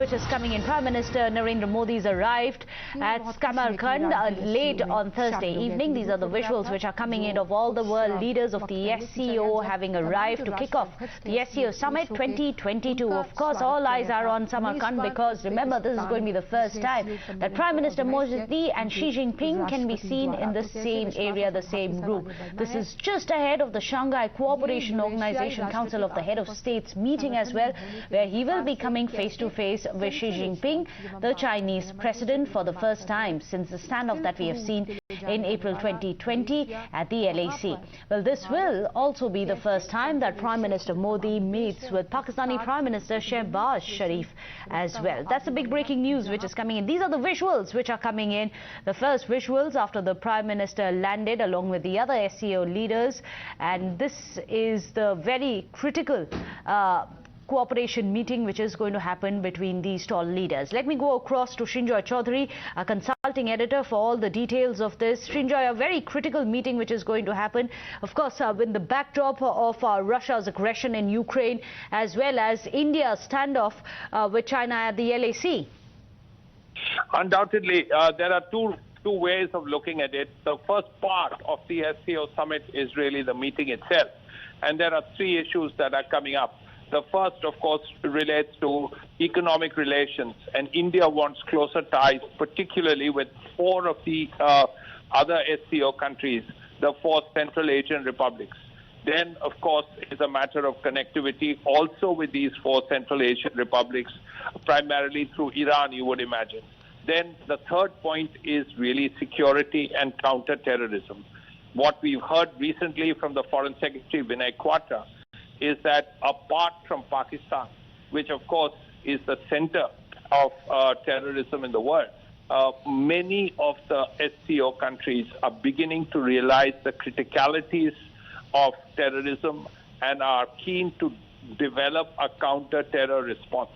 which is coming in. Prime Minister Narendra Modi's arrived at Samarkand late on Thursday evening. These are the visuals which are coming in of all the world leaders of the SCO having arrived to kick off the SCO Summit 2022. Of course, all eyes are on Samarkand because remember, this is going to be the first time that Prime Minister Modi and Xi Jinping can be seen in the same area, the same group. This is just ahead of the Shanghai Cooperation Organization Council of the Head of States meeting as well, where he will be coming face to face with Xi Jinping, the Chinese president, for the first time since the standoff that we have seen in April 2020 at the LAC. Well, this will also be the first time that Prime Minister Modi meets with Pakistani Prime Minister Shehbaz Sharif as well. That's the big breaking news which is coming in. These are the visuals which are coming in. The first visuals after the Prime Minister landed along with the other SCO leaders, and this is the very critical cooperation meeting which is going to happen between these tall leaders. Let me go across to Sinjoy Chaudhary, a consulting editor, for all the details of this. Sinjoy, a very critical meeting which is going to happen, of course, in the backdrop of Russia's aggression in Ukraine, as well as India's standoff with China at the LAC. Undoubtedly, there are two ways of looking at it. The first part of the SCO Summit is really the meeting itself, and there are three issues that are coming up. The first, of course, relates to economic relations, and India wants closer ties, particularly with four of the other SCO countries, the four Central Asian republics. Then, of course, is a matter of connectivity also with these four Central Asian republics, primarily through Iran, you would imagine. Then the third point is really security and counter-terrorism. What we've heard recently from the Foreign Secretary, Vinay Quatra, is that apart from Pakistan, which of course is the center of terrorism in the world, many of the SCO countries are beginning to realize the criticalities of terrorism and are keen to develop a counter-terror response.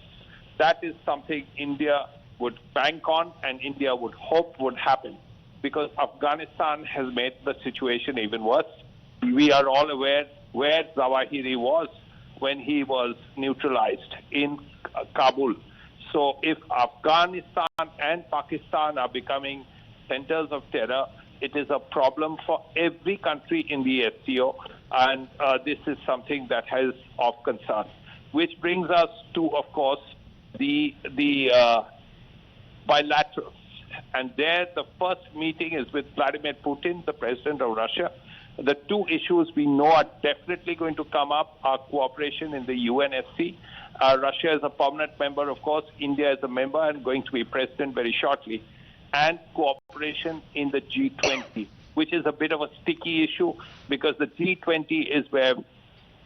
That is something India would bank on and India would hope would happen, because Afghanistan has made the situation even worse. We are all aware where Zawahiri was when he was neutralized in Kabul. So if Afghanistan and Pakistan are becoming centers of terror, it is a problem for every country in the SCO, and this is something that is of concern. Which brings us to, of course, the bilaterals. And there, the first meeting is with Vladimir Putin, the president of Russia. The two issues we know are definitely going to come up are cooperation in the UNSC. Russia is a permanent member, of course. India is a member and going to be president very shortly. And cooperation in the G20, which is a bit of a sticky issue because the G20 is where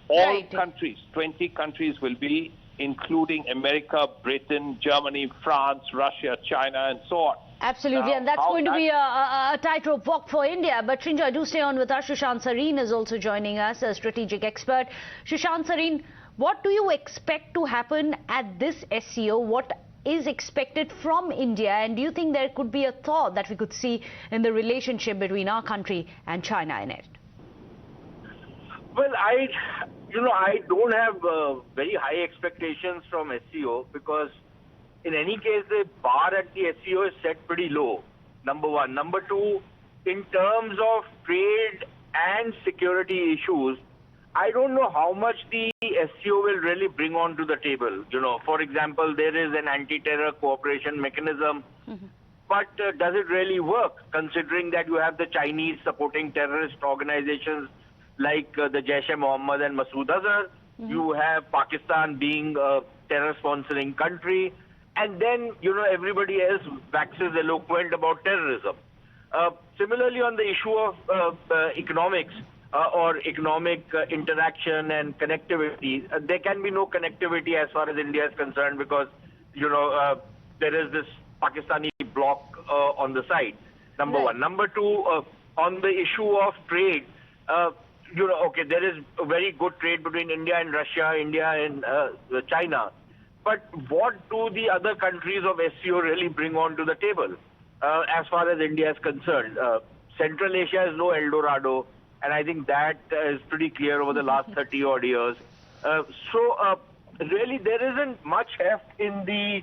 all countries, 20 countries will be, including America, Britain, Germany, France, Russia, China, and so on. Absolutely, and that's going to be a tightrope walk for India. But Sinjoy, do stay on with us. Sushant Sareen is also joining us, a strategic expert. Sushant Sareen, what do you expect to happen at this SCO? What is expected from India? And do you think there could be a thaw that we could see in the relationship between our country and China in it? Well, I don't have very high expectations from SCO because in any case, the bar at the SCO is set pretty low, number one. Number two, in terms of trade and security issues, I don't know how much the SCO will really bring onto the table. For example, there is an anti-terror cooperation mechanism, but does it really work, considering that you have the Chinese supporting terrorist organizations like the Jaish-e-Mohammed and Masood Azhar, you have Pakistan being a terror-sponsoring country, and then, everybody else waxes eloquent about terrorism. Similarly, on the issue of economics or economic interaction and connectivity, there can be no connectivity as far as India is concerned because, there is this Pakistani bloc on the side, number one. Number two, on the issue of trade, there is a very good trade between India and Russia, India and China. But what do the other countries of SCO really bring onto the table as far as India is concerned? Central Asia is no El Dorado, and I think that is pretty clear over the last 30-odd years. Really, there isn't much heft in the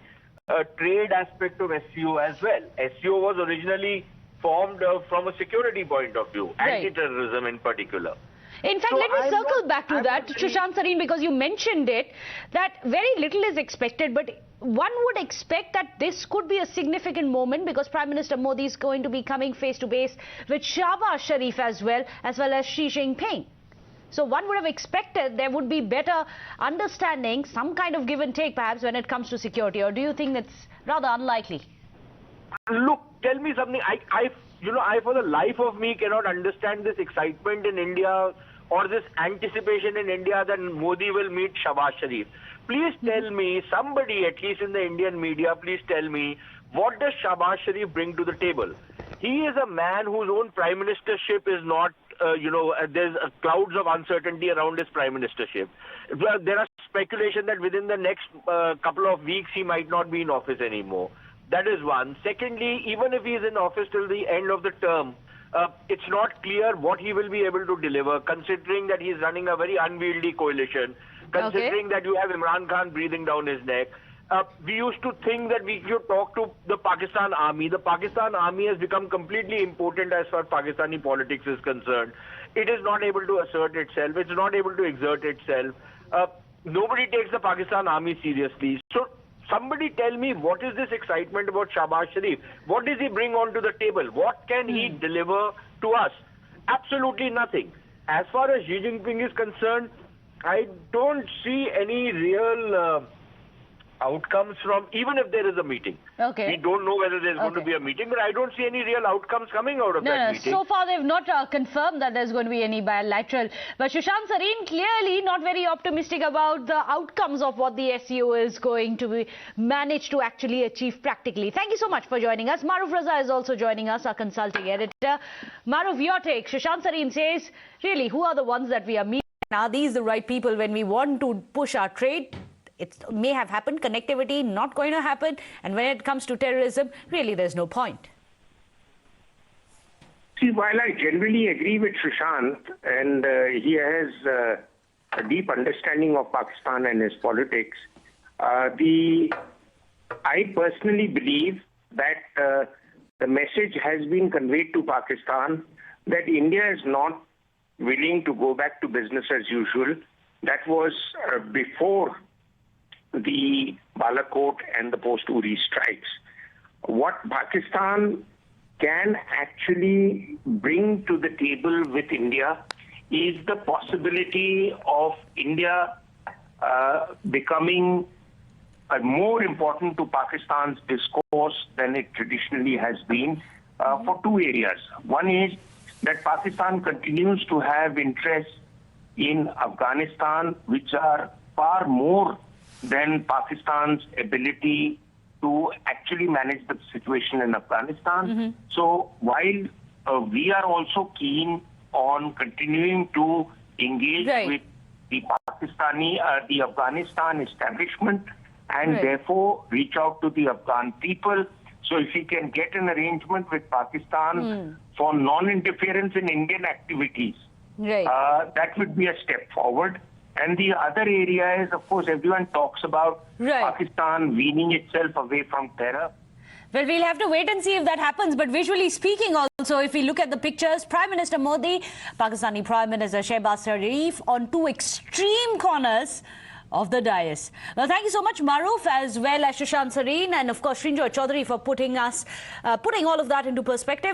trade aspect of SCO as well. SCO was originally formed from a security point of view, anti-terrorism in particular. In fact, let me circle back to that, Sushant Sareen, because you mentioned it, that very little is expected, but one would expect that this could be a significant moment because Prime Minister Modi is going to be coming face-to-face with Shehbaz Sharif as well as Xi Jinping. So one would have expected there would be better understanding, some kind of give and take perhaps when it comes to security, or do you think that's rather unlikely? Look, tell me something. I for the life of me cannot understand this excitement in India or this anticipation in India that Modi will meet Shehbaz Sharif. Please tell me, somebody at least in the Indian media, please tell me, what does Shehbaz Sharif bring to the table? He is a man whose own prime ministership is not, there's clouds of uncertainty around his prime ministership. There are speculation that within the next couple of weeks he might not be in office anymore. That is one. Secondly, even if he is in office till the end of the term, it's not clear what he will be able to deliver, considering that he is running a very unwieldy coalition, considering that you have Imran Khan breathing down his neck. We used to think that we should talk to the Pakistan army. The Pakistan army has become completely impotent as far as Pakistani politics is concerned. It is not able to assert itself. It's not able to exert itself. Nobody takes the Pakistan army seriously. So somebody tell me, what is this excitement about Shehbaz Sharif? What does he bring onto the table? What can he deliver to us? Absolutely nothing. As far as Xi Jinping is concerned, I don't see any real outcomes from, even if there is a meeting. We don't know whether there's going to be a meeting, but I don't see any real outcomes coming out of that meeting. So far they've not confirmed that there's going to be any bilateral. But Sushant Sareen, clearly not very optimistic about the outcomes of what the SCO is going to be managed to actually achieve practically. Thank you so much for joining us. Maruf Raza is also joining us, our consulting editor. Maruf, your take. Sushant Sareen says, really, who are the ones that we are meeting? Are these the right people when we want to push our trade? It may have happened, connectivity not going to happen, and when it comes to terrorism, really there's no point. See, while I generally agree with Sushant, and he has a deep understanding of Pakistan and his politics, I personally believe that the message has been conveyed to Pakistan that India is not willing to go back to business as usual. That was before the Balakot and the post-Uri strikes. What Pakistan can actually bring to the table with India is the possibility of India becoming more important to Pakistan's discourse than it traditionally has been for two areas. One is that Pakistan continues to have interests in Afghanistan, which are far more than Pakistan's ability to actually manage the situation in Afghanistan. So while we are also keen on continuing to engage with the the Afghanistan establishment and therefore reach out to the Afghan people. So if we can get an arrangement with Pakistan for non-interference in Indian activities, that would be a step forward. And the other area is, of course, everyone talks about Pakistan weaning itself away from terror. Well, we'll have to wait and see if that happens. But visually speaking also, if we look at the pictures, Prime Minister Modi, Pakistani Prime Minister Shehbaz Sharif on two extreme corners of the dais. Well, thank you so much, Maruf, as well as Sushant Sareen, and of course Sinjoy for putting all of that into perspective.